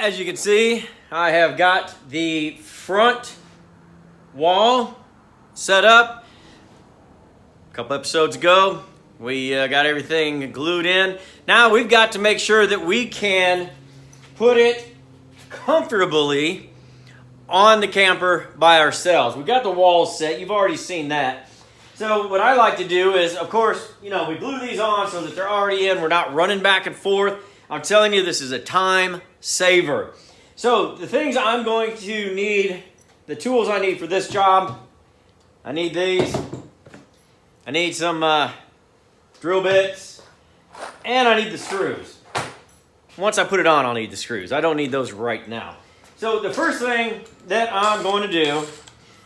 As you can see, I have got the front wall set up. A couple episodes ago, we got everything glued in. Now we've got to make sure that we can put it comfortably on the camper by ourselves. We've got the walls set. You've already seen that. So what I like to do is, of course, we glue these on so that they're already in. We're not running back and forth. I'm telling you, this is a time saver. So the things I'm going to need, the tools I need for this job, I need these. I need some drill bits, and I need the screws. Once I put it on, I'll need the screws. I don't need those right now. So the first thing that I'm going to do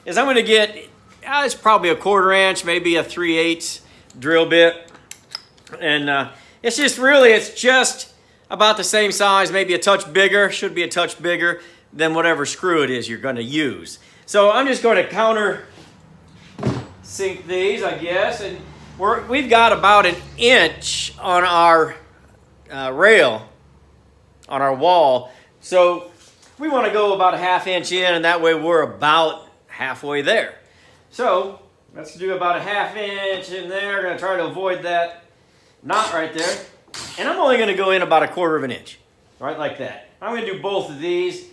is I'm going to get, it's probably a 1/4 inch, maybe a 3/8 drill bit. And it's just about the same size, maybe a touch bigger, should be a touch bigger than whatever screw it is you're going to use. So I'm just going to counter sink these, I guess. And we've got about 1 inch on our rail, on our wall. So we want to go about a 1/2 inch in, and that way we're about halfway there. So let's do about a 1/2 inch in there. We're going to try to avoid that knot right there. And I'm only going to go in about 1/4 inch, right like that. I'm going to do both of these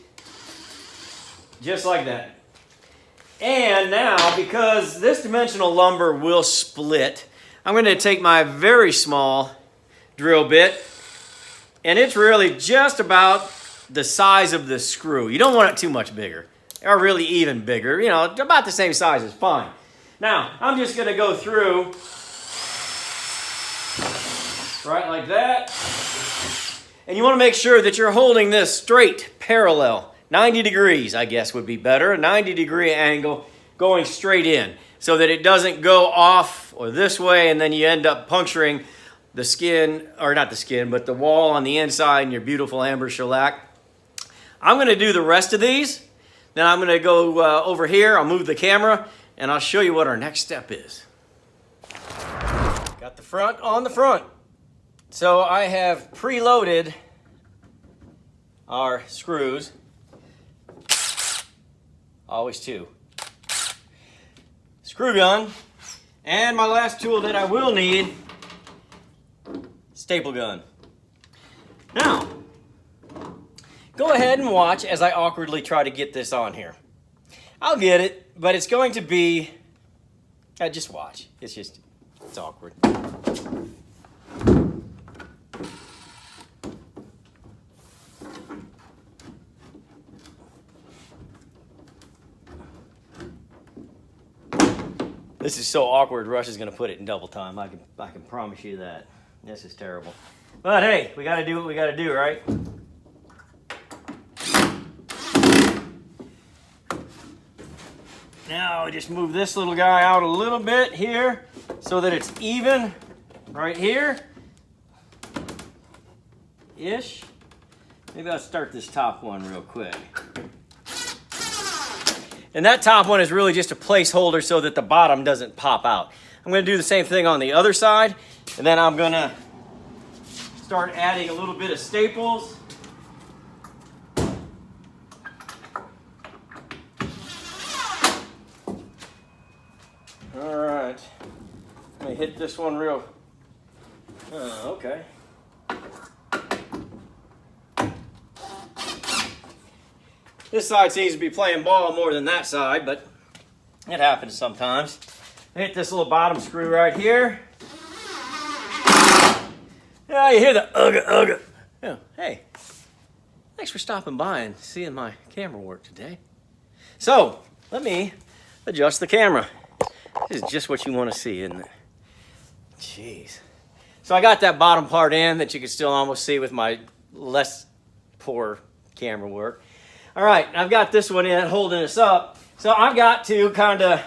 just like that. And now, because this dimensional lumber will split, I'm going to take my very small drill bit, and it's really just about the size of the screw. You don't want it too much bigger, or really even bigger. About the same size is fine. Now, I'm just going to go through right like that. And you want to make sure that you're holding this straight, parallel. 90 degrees, I guess, would be better. A 90-degree angle going straight in so that it doesn't go off or this way, and then you end up puncturing the skin, or not the skin, but the wall on the inside in your beautiful amber shellac. I'm going to do the rest of these. Then I'm going to go over here. I'll move the camera, and I'll show you what our next step is. Got the front on the front. So I have preloaded our screws. Always two. Screw gun. And my last tool that I will need, staple gun. Now, go ahead and watch as I awkwardly try to get this on here. I'll get it, but it's going to be, just watch. It's awkward. This is so awkward, Rush is going to put it in double time. I can promise you that. This is terrible. But hey, we got to do what we got to do, right? Now I just move this little guy out a little bit here so that it's even right here. Ish. Maybe I'll start this top one real quick. And that top one is really just a placeholder so that the bottom doesn't pop out. I'm going to do the same thing on the other side, and then I'm going to start adding a little bit of staples. All right. Let me hit this one real. Okay. This side seems to be playing ball more than that side, but it happens sometimes. Hit this little bottom screw right here. Yeah, you hear the ugga ugga. Yeah, hey, thanks for stopping by and seeing my camera work today. So, let me adjust the camera. This is just what you want to see, isn't it? Jeez. So I got that bottom part in that you can still almost see with my less poor camera work. All right, I've got this one in holding us up. So I've got to kind of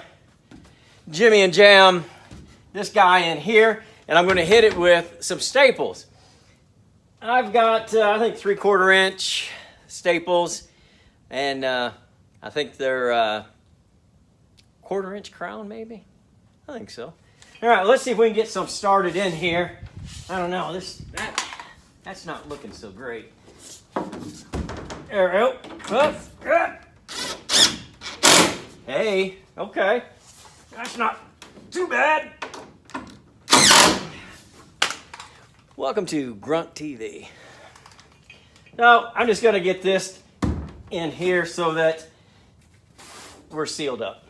jimmy and jam this guy in here, and I'm going to hit it with some staples. I've got, I think, 3/4 inch staples, and I think they're 1/4 inch crown, maybe? I think so. All right, let's see if we can get some started in here. I don't know, that's not looking so great. There we go. Up. Hey, okay. That's not too bad. Welcome to Grunt TV. Now, I'm just going to get this in here so that we're sealed up.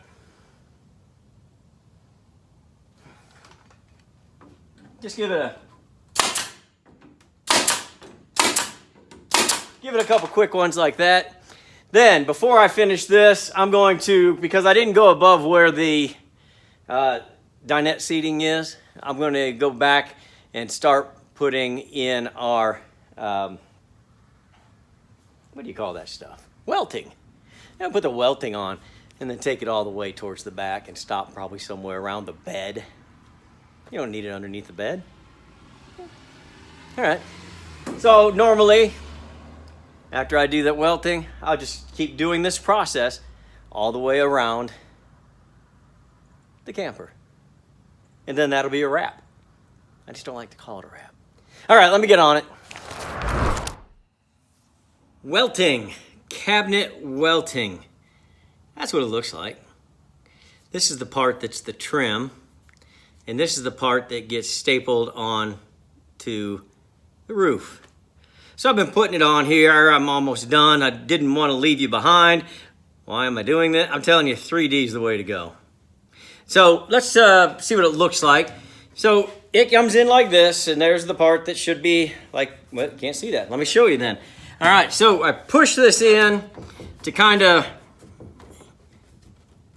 Just give it a couple quick ones like that. Then, before I finish this, I'm going to, because I didn't go above where the dinette seating is, I'm going to go back and start putting in our, what do you call that stuff? Welting. And put the welting on and then take it all the way towards the back and stop probably somewhere around the bed. You don't need it underneath the bed. All right. So normally, after I do that welting, I'll just keep doing this process all the way around the camper. And then that'll be a wrap. I just don't like to call it a wrap. All right, let me get on it. Welting, cabinet welting. That's what it looks like. This is the part that's the trim, and this is the part that gets stapled on to the roof. So I've been putting it on here. I'm almost done. I didn't want to leave you behind. Why am I doing that? I'm telling you, 3D is the way to go. So let's see what it looks like. So it comes in like this, and there's the part that should be like, well, you can't see that. Let me show you then. All right, so I push this in to kind of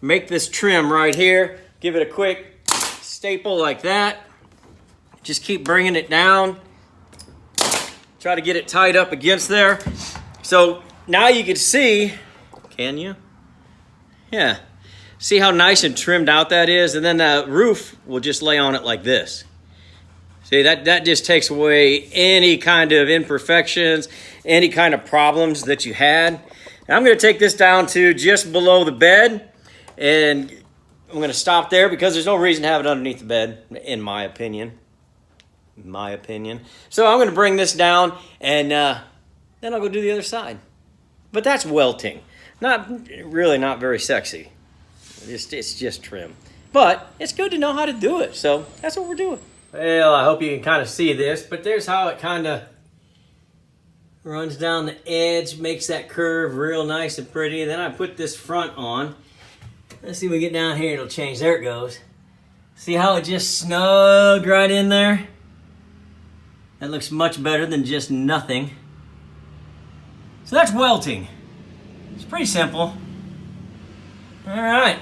make this trim right here. Give it a quick staple like that. Just keep bringing it down. Try to get it tied up against there. So now you can see, can you? Yeah. See how nice and trimmed out that is? And then the roof will just lay on it like this. See, that just takes away any kind of imperfections, any kind of problems that you had. And I'm going to take this down to just below the bed. And I'm going to stop there because there's no reason to have it underneath the bed, in my opinion. So I'm going to bring this down, and then I'll go do the other side. But that's welting. Not very sexy. It's just trim. But it's good to know how to do it, so that's what we're doing. Well, I hope you can kind of see this, but there's how it kind of runs down the edge, makes that curve real nice and pretty. And then I put this front on. Let's see if we get down here, it'll change. There it goes. See how it just snugged right in there? That looks much better than just nothing. So that's welting. It's pretty simple. All right.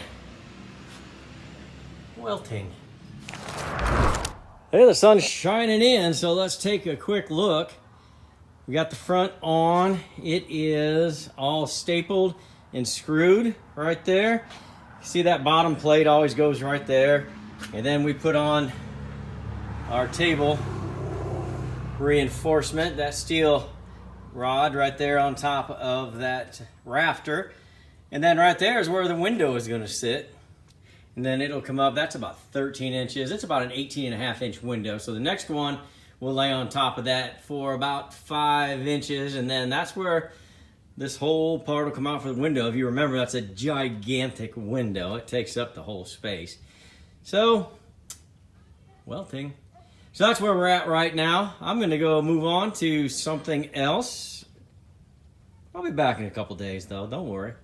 Welting. Hey, the sun's shining in, so let's take a quick look. We got the front on. It is all stapled and screwed right there. See that bottom plate always goes right there. And then we put on our table reinforcement, that steel rod right there on top of that rafter. And then right there is where the window is going to sit. And then it'll come up, that's about 13 inches. It's about an 18.5-inch window. So the next one will lay on top of that for about 5 inches. And then that's where this whole part will come out for the window. If you remember, that's a gigantic window. It takes up the whole space. So, welting. So that's where we're at right now. I'm going to go move on to something else. I'll be back in a couple days, though. Don't worry.